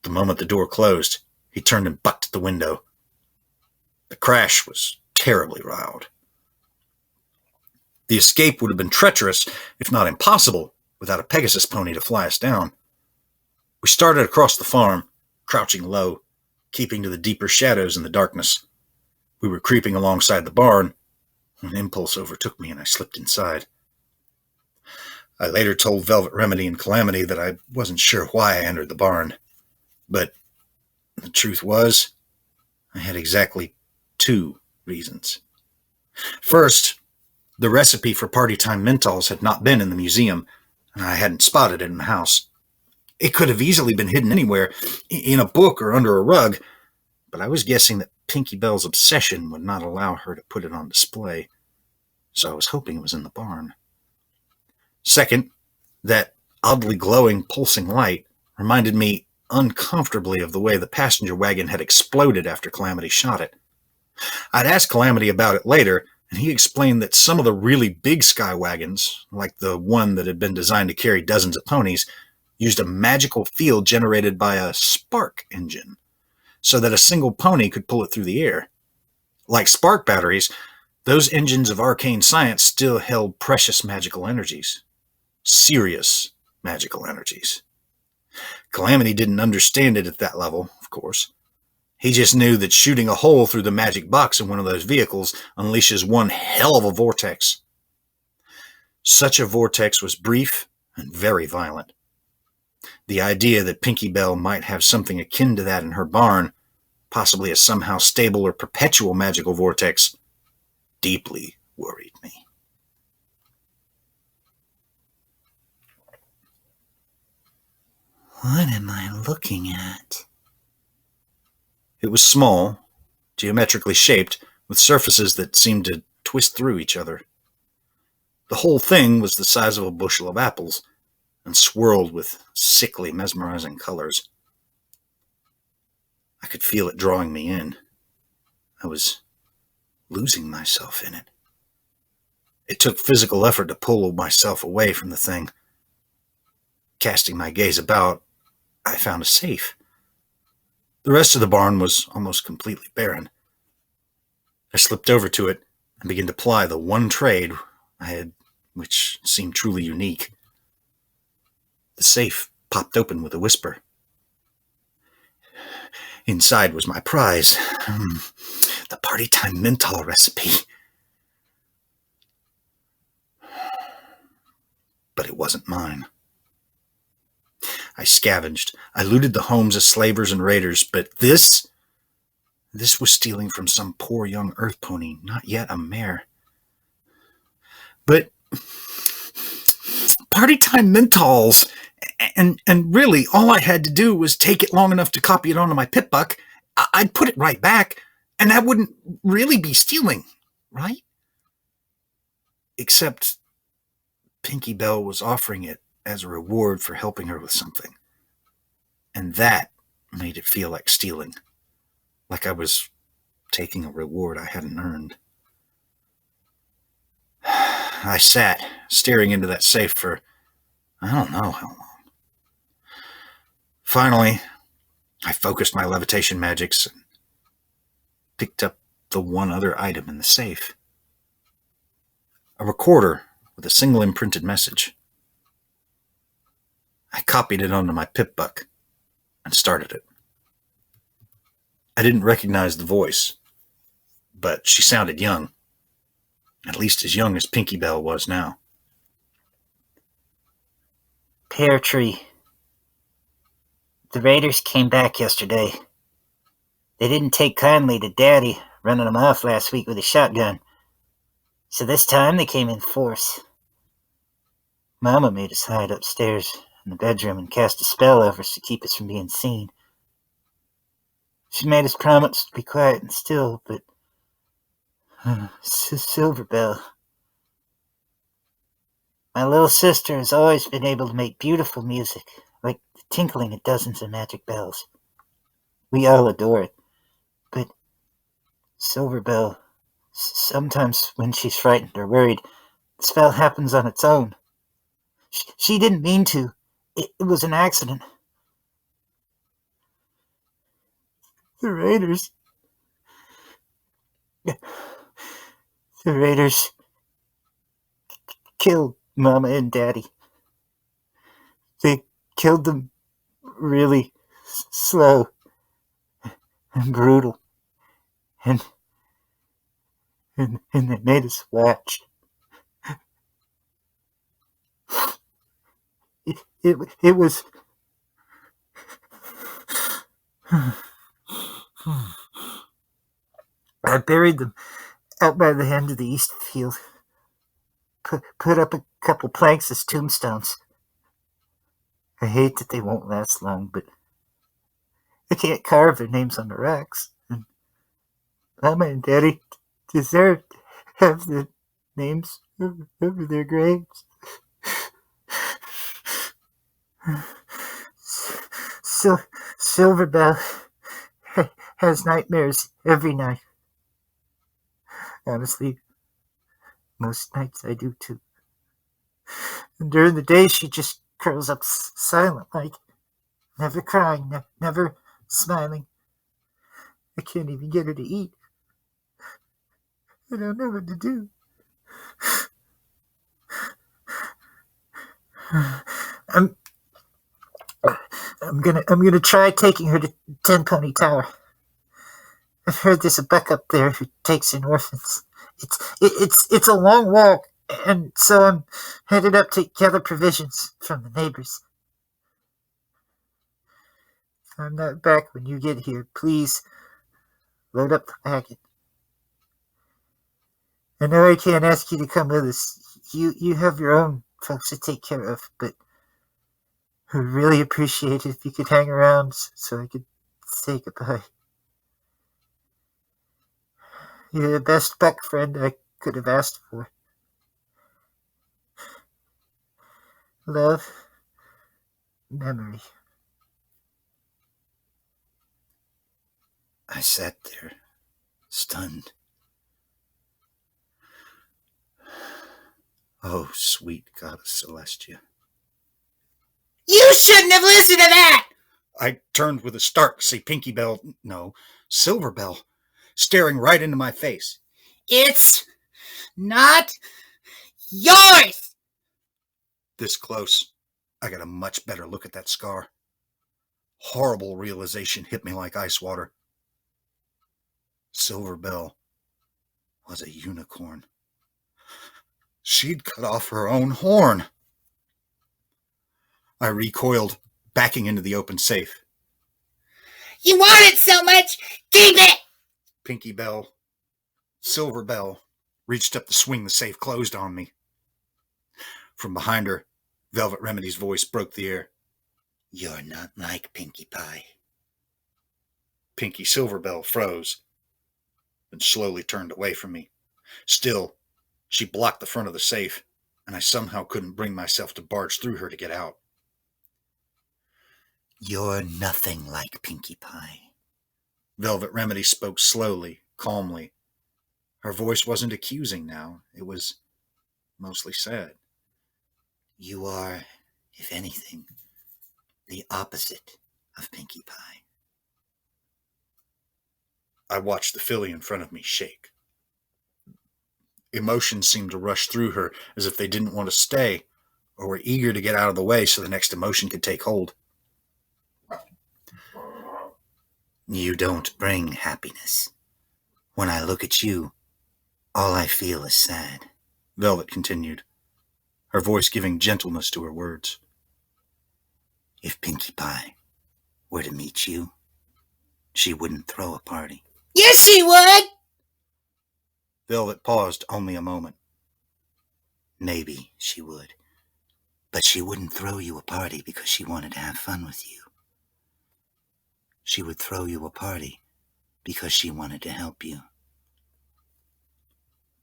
The moment the door closed, he turned and bucked at the window. The crash was terribly loud. The escape would have been treacherous, if not impossible, without a Pegasus pony to fly us down. We started across the farm, crouching low, keeping to the deeper shadows in the darkness. We were creeping alongside the barn when an impulse overtook me and I slipped inside. I later told Velvet Remedy and Calamity that I wasn't sure why I entered the barn. But the truth was, I had exactly 2 reasons. First, the recipe for party time menthols had not been in the museum, and I hadn't spotted it in the house. It could have easily been hidden anywhere, in a book or under a rug, but I was guessing that Pinky Belle's obsession would not allow her to put it on display, so I was hoping it was in the barn. Second, that oddly glowing, pulsing light reminded me uncomfortably of the way the passenger wagon had exploded after Calamity shot it. I'd asked Calamity about it later, and he explained that some of the really big sky wagons, like the one that had been designed to carry dozens of ponies, used a magical field generated by a spark engine, so that a single pony could pull it through the air. Like spark batteries, those engines of arcane science still held precious magical energies. Serious magical energies. Calamity didn't understand it at that level, of course. He just knew that shooting a hole through the magic box in one of those vehicles unleashes one hell of a vortex. Such a vortex was brief and very violent. The idea that Pinky Belle might have something akin to that in her barn, possibly a somehow stable or perpetual magical vortex, deeply worried me.
What am I looking at?
It was small, geometrically shaped, with surfaces that seemed to twist through each other. The whole thing was the size of a bushel of apples, and swirled with sickly, mesmerizing colors. I could feel it drawing me in. I was losing myself in it. It took physical effort to pull myself away from the thing. Casting my gaze about, I found a safe. The rest of the barn was almost completely barren. I slipped over to it and began to ply the one trade I had, which seemed truly unique. The safe popped open with a whisper. Inside was my prize, the party time menthol recipe. But it wasn't mine. I scavenged. I looted the homes of slavers and raiders, but this was stealing from some poor young earth pony, not yet a mare. But party time menthols, and really all I had to do was take it long enough to copy it onto my pit buck. I'd put it right back, and that wouldn't really be stealing, right? Except Pinky Bell was offering it as a reward for helping her with something. And that made it feel like stealing, like I was taking a reward I hadn't earned. I sat, staring into that safe for I don't know how long. Finally, I focused my levitation magics and picked up the one other item in the safe. A recorder with a single imprinted message. I copied it onto my pip buck and started it. I didn't recognize the voice, but she sounded young, at least as young as Pinky Bell was now.
Pear Tree. The raiders came back yesterday. They didn't take kindly to Daddy running them off last week with a shotgun, so this time they came in force. Mama made us hide upstairs in the bedroom and cast a spell over us to keep us from being seen. She made us promise to be quiet and still, but Silverbell. My little sister has always been able to make beautiful music, like the tinkling of dozens of magic bells. We all adore it, but Silverbell, sometimes when she's frightened or worried, the spell happens on its own. She didn't mean to. It was an accident. The Raiders killed Mama and Daddy. They killed them really slow and brutal. And they made us watch. It was... I buried them out by the end of the east field. Put up a couple planks as tombstones. I hate that they won't last long, but I can't carve their names on the rocks. And Mama and Daddy deserve to have the names over their graves. Silverbell has nightmares every night. Honestly, most nights I do too. And during the day, she just curls up silent, like never crying, never smiling. I can't even get her to eat. I don't know what to do. I'm gonna try taking her to Ten Pony Tower. I've heard there's a buck up there who takes in orphans. It's a long walk, and so I'm headed up to gather provisions from the neighbors. If I'm not back when you get here, please load up the wagon. I know I can't ask you to come with us. You have your own folks to take care of, but I would really appreciate it if you could hang around so I could say goodbye. You're the best buck friend I could have asked for. Love, Memory.
I sat there, stunned. Oh, sweet goddess Celestia.
You shouldn't have listened to that!
I turned with a start to see Silver Bell, staring right into my face.
It's not yours!
This close, I got a much better look at that scar. Horrible realization hit me like ice water. Silver Bell was a unicorn. She'd cut off her own horn. I recoiled, backing into the open safe.
You want it so much, keep it!
Silver Bell, reached up to swing the safe closed on me. From behind her, Velvet Remedy's voice broke the air.
You're not like Pinkie Pie.
Pinkie Silverbell froze, then slowly turned away from me. Still, she blocked the front of the safe, and I somehow couldn't bring myself to barge through her to get out.
You're nothing like Pinkie Pie.
Velvet Remedy spoke slowly, calmly. Her voice wasn't accusing now. It was mostly sad.
You are, if anything, the opposite of Pinkie Pie.
I watched the filly in front of me shake. Emotions seemed to rush through her as if they didn't want to stay or were eager to get out of the way so the next emotion could take hold.
You don't bring happiness. When I look at you, all I feel is sad,
Velvet continued, her voice giving gentleness to her words.
If Pinkie Pie were to meet you, she wouldn't throw a party.
Yes, she would!
Velvet paused only a moment.
Maybe she would, but she wouldn't throw you a party because she wanted to have fun with you. She would throw you a party because she wanted to help you.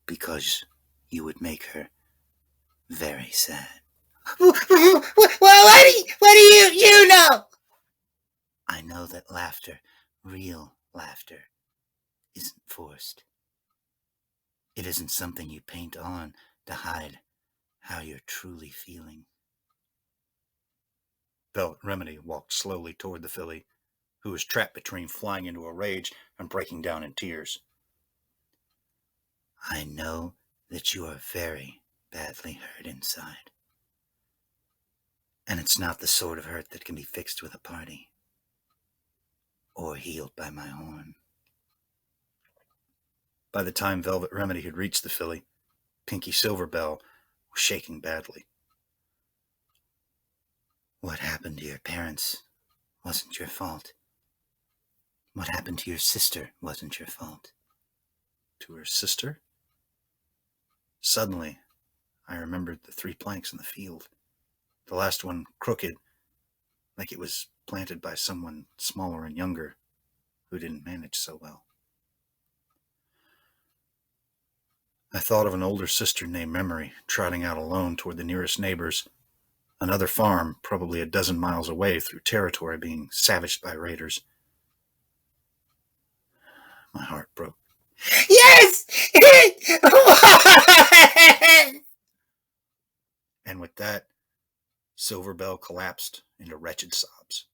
Because you would make her very sad.
Well, what do you know?
I know that laughter, real laughter, isn't forced. It isn't something you paint on to hide how you're truly feeling.
Velvet Remedy walked slowly toward the filly, who was trapped between flying into a rage and breaking down in tears.
I know that you are very badly hurt inside. And it's not the sort of hurt that can be fixed with a party or healed by my horn.
By the time Velvet Remedy had reached the filly, Pinkie Silverbell was shaking badly.
What happened to your parents wasn't your fault. What happened to your sister wasn't your fault.
To her sister? Suddenly, I remembered the 3 planks in the field. The last one crooked, like it was planted by someone smaller and younger who didn't manage so well. I thought of an older sister named Memory trotting out alone toward the nearest neighbors, another farm probably a dozen miles away through territory being savaged by raiders. My heart broke.
Yes!
And with that, Silverbell collapsed into wretched sobs.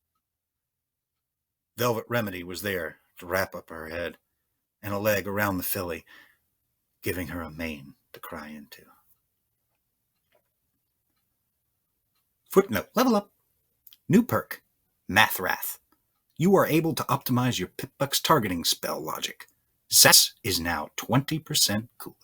Velvet Remedy was there to wrap up her head and a leg around the filly, giving her a mane to cry into. Footnote, level up. New perk, Math Wrath. You are able to optimize your Pip-Buck's targeting spell logic. Sass is now 20% cooler.